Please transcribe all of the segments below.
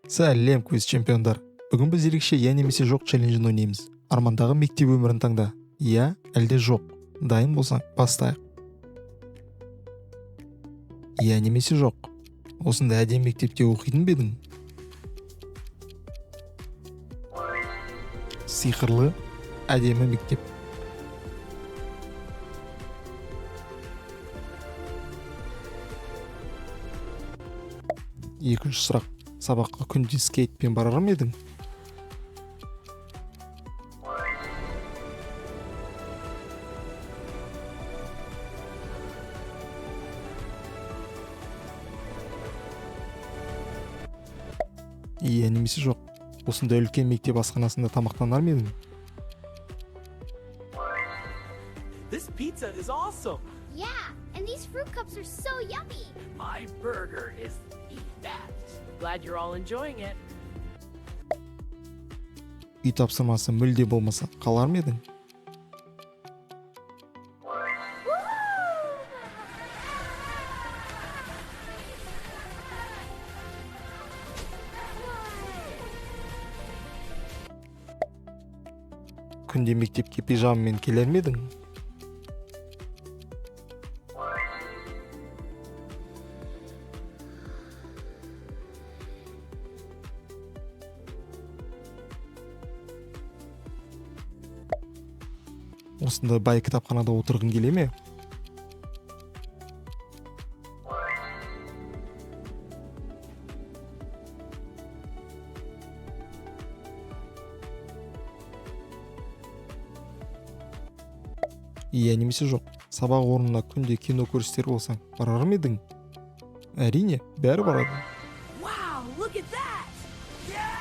Сәлем квиз чемпиондар. Бүгін біз ерекше иә немесе жоқ челленджін ойнаймыз. Армандағы мектеп өмірін таңда. Иә, әлде жоқ. Дайын болсаң, бастайық. Иә немесе жоқ. Осында әдемі мектепте оқитын бе едің? Сиқырлы, әдемі мектеп. Екінші сұрақ. Сабаққа күнде скейтпен барар ма едің? Иә немесе жоқ. Осында үлкен мектеп асханасында тамақтанар ма едің? This pizza is awesome. Yeah, and these fruit cups are so yummy. My burger is the best. Glad you're all enjoying it. Үй тапсырмасы мүлде болмаса, қалар ма едің? Күнде мектепке пижамамен келер ме едің? Осында бай кітапханада отырғың келе ме? Иә немесе жоқ. Сабақ орнына күнде кино көрістер болсаң, барар ма едің? Әрине, бәрі барады. Wow, look at that. Yeah,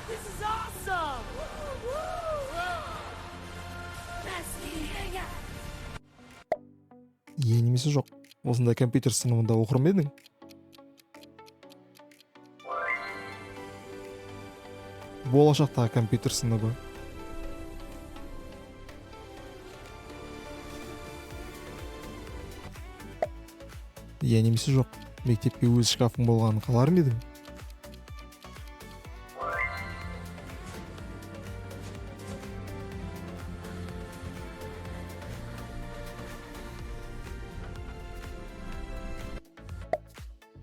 this is awesome. Иә немесе жоқ. Осында компьютер сыныбында оқыр ма едің? Болашақтағы компьютер сыныбы. Иә немесе жоқ. Мектепке өз шкафың болғанын қалар ма едің?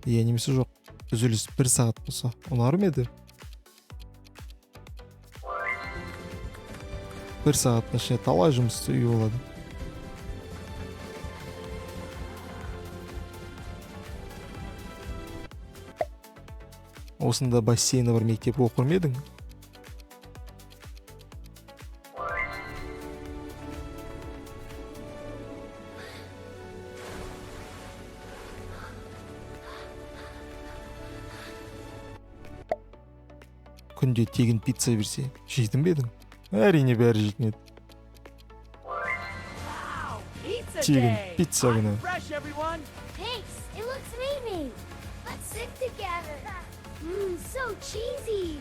Иә немесе жоқ. Үзіліс 1 сағат болса, ұнар ма еді? 1 сағаттың ішінде талай жұмыс істеуге болады. Осында бассейні бар мектеп оқыр ма едің? Күнде тегін пицца берсе, жейтін бе едің? Әрине бәрі жейтін еді. Wow, pizza Тегін day. пицца I'm күні. fresh, everyone. Thanks, it looks amazing. Let's sit together. So cheesy.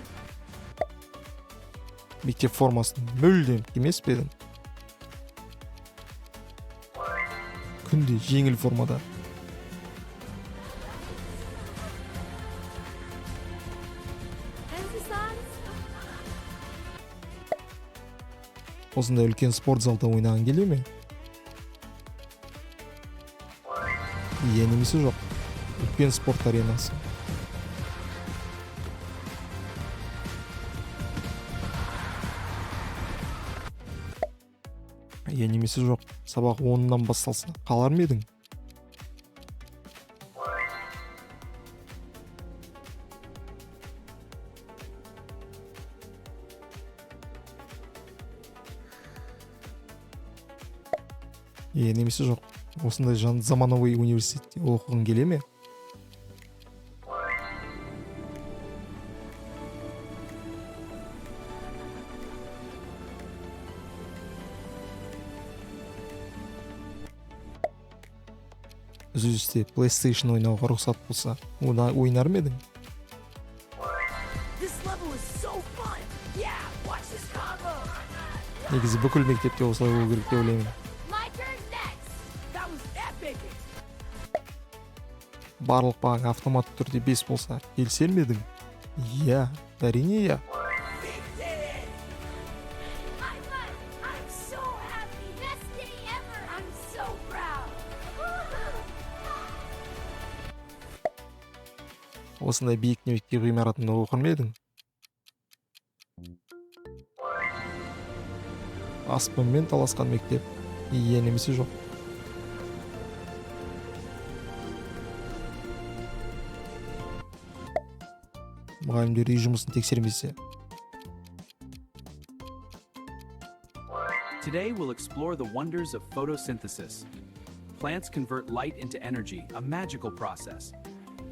Мектеп формасын мүлдем кимес пе едің? Күнде жеңіл формада. Осында үлкен спорт залда ойнаған келе ме? Иә немесе жоқ. Үлкен спорт аренасы. Иә немесе жоқ. Сабақ 10-нан басталса, қалар ма едің? Иә немесе жоқ. Осындай заманауи университетте оқығың келе ме? Үзілісте PlayStation ойнауға рұқсат болса, оны ойнар ма едің? This level is so fun. Yeah, watch this combo. Негізі бүкіл мектепте осылай болу керек деп ойлаймын. My turn next. That was epic. Барлық бағың автоматты түрде 5 болса, келісер ме едің? Иә, әрине иә. We did it! High five! I'm so happy! Best day ever! I'm so proud! Осындай биік мектеп ғимаратында оқыр ма едің? Аспанмен таласқан мектеп. Иә немесе жоқ. Мұғалімдер үй жұмысын тексермесе. Today we'll explore the wonders of photosynthesis. Plants convert light into energy, a magical process.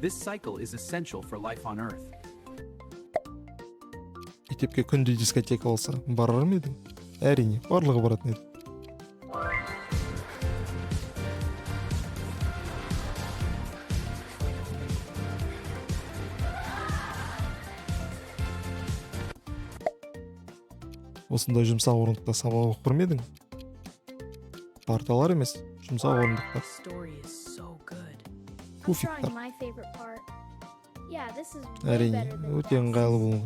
This cycle is essential for life on Earth. Мектепке күнде дискотека болса, барар ма едің? Әрине, барлығы баратын еді. Осындай жұмсақ орындықта сабақ оқыр ма едің? Парталар емес, жұмсақ орындықтар. Story is so good. Пуфиктар. Trying my favorite part. Yeah, this is way Әрине, better than өте ыңғайлы болуы.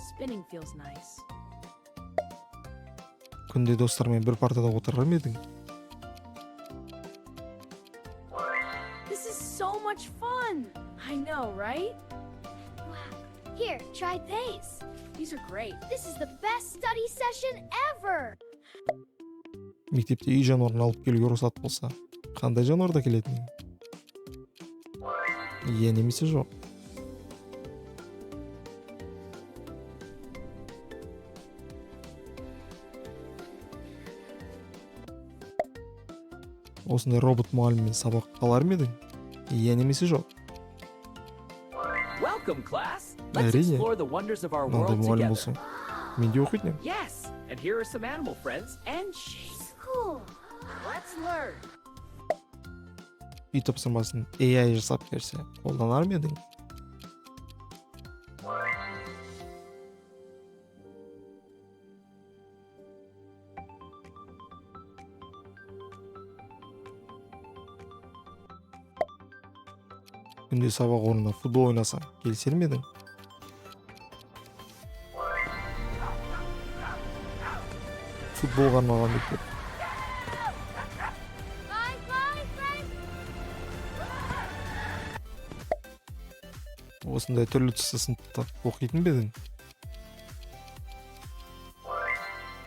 Spinning feels nice. Күнде достармен бір партада отырар ма едің? This is so much fun! I know, right? Wow. Here, try these. These are great. This is the best study session ever. Мектепте үй жануарын алып келуге рұқсат болса, қандай жануарда келетін? Иә немесе жоқ. Осындай робот мұғаліммен сабақ қалар ма едің? Иә немесе жоқ. Welcome, class. Let's Әрине, explore the wonders of our мынандай world мұғалім together. болсын. Мен де оқитын едім. Yes, and here are some animal friends and sheep. Cool. Let's learn. Үй тапсырмасын AI жасап берсе, қолданар ма едің? Күнде сабақ орнында футбол ойнасаң, келісер ме едің? Футболға арналған мектеп. Bye, bye, friend. Осындай түрлі түсті сыныпта оқитын ба едің?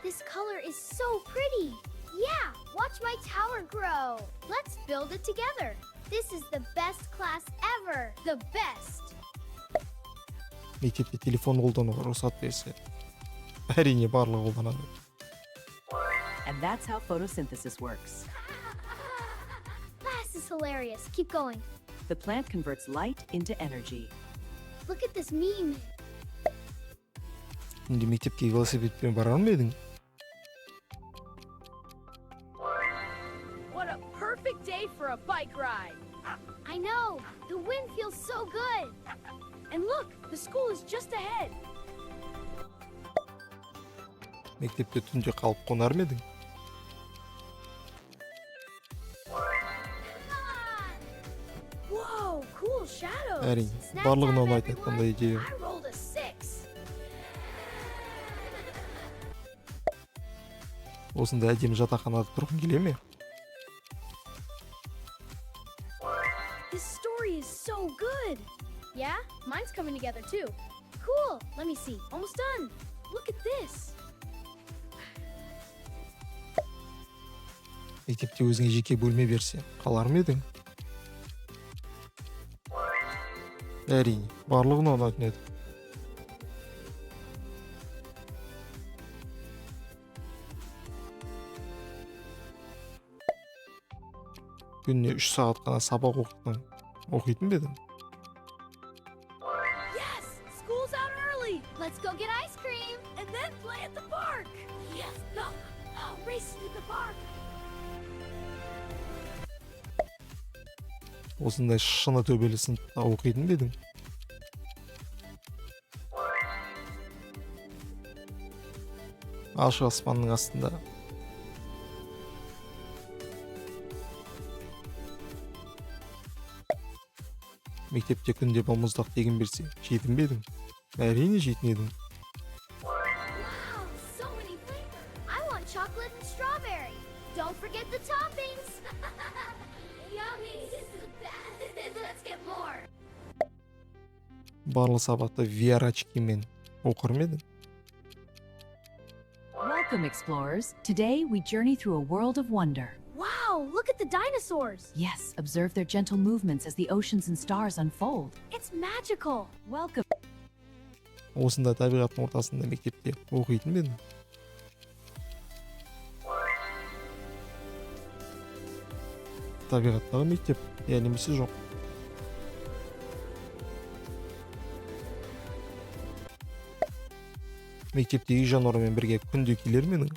This color is so pretty. Yeah, watch my tower grow. Let's build it together. This is the best class ever. The best. Мектепте телефон қолдануға рұқсат берсе, әрине барлығы қолданады. And that's how photosynthesis works. Class is hilarious. Keep going. The plant converts light into energy. Look at this meme. Күнде мектепке велосипедпен барар ма едің? What a perfect day for a bike ride! I know. The wind feels so good. And look, the school is just ahead. Мектепте түнде қалып қонар ма едің? Whoa, cool shadows! Әрине, Snap барлығына time, ұнайды everyone. қандай идея. I rolled a 6. Осындай әдемі жатақханада тұрғың келе ме? This story is so good! Yeah, mine's coming together too. Cool. Let me see. Almost done. Look at this. Мектепте өзіңе жеке бөлме берсе, қалар ма едің? Әрине, барлығына ұнайтын еді. Күніне 3 сағат қана сабақ оқитын ба едің? Yes! School's out early! Let's go get ice cream. And then play at the park! Yes! Go! Oh, race to the park! Осындай шыны төбелі сыныпта оқитын ба едің? Ашық аспанның астында. Мектепте күнде балмұздақ тегін берсе, жейтін бе едің? Әрине жейтін едім. Wow, so many flavors. I want chocolate and strawberry. Don't forget the toppings. Yummy. This is bad. Let's get more. Барлық сабақты VR очкимен оқыр ма едің? Welcome, explorers. Today we journey through a world of wonder. Wow, look at the dinosaurs. Yes, observe their gentle movements as the oceans and stars unfold. It's magical. Welcome. Осында табиғаттың ортасында мектепте оқитын ба едің? Табиғаттағы мектеп, немесе жоқ? Мектептегі жануармен бірге күнде келер ме едің?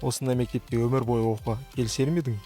Осындай мектепте өмір бойы оқуға келісер ме едің?